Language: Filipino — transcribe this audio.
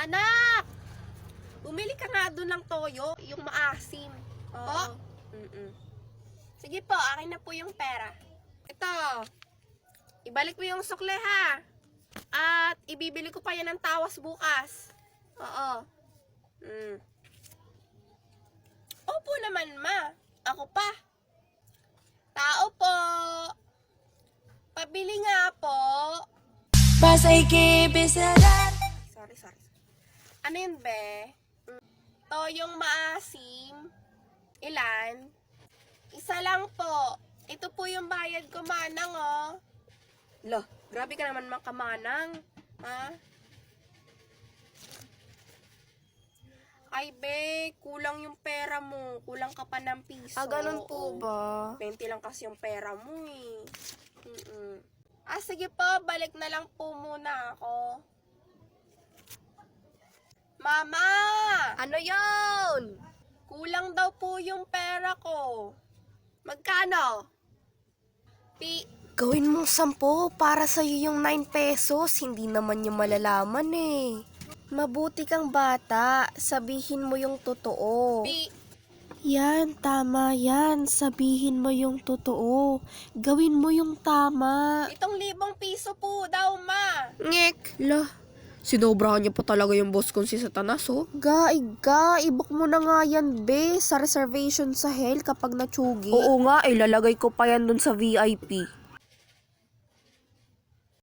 Anak! Bumili ka nga doon ng toyo, yung maasim. Oo. Sige po, akin na po yung pera. Ito, ibalik mo yung sukle ha. At ibibili ko pa yan ng tawas bukas. Oo. Opo naman ma, ako pa. Tao po. Pabili nga po. Sorry. Ano yun, be? Toyong maasim. Ilan? Isa lang po. Ito po yung bayad ko, manang, oh. Loh, grabe ka naman makamanang. Ha? Ay, be, kulang yung pera mo. Kulang ka pa ng piso. Ganun po ba? 20 lang kasi yung pera mo, eh. Sige po, balik na lang po muna ako. Mama! Ano yon? Kulang daw po yung pera ko. Magkano? Gawin mong 10 para sa'yo yung 9 pesos. Hindi naman yung malalaman eh. Mabuti kang bata. Sabihin mo yung totoo. Yan, tama yan. Sabihin mo yung totoo. Gawin mo yung tama. 7,000 piso po daw, ma. Ngek. Lah, sinobrahan niya pa talaga yung boss kong si Satanas, oh. I-book mo na nga yan, be, sa reservation sa hell kapag natsugi. Oo nga, ilalagay ko pa yan dun sa VIP.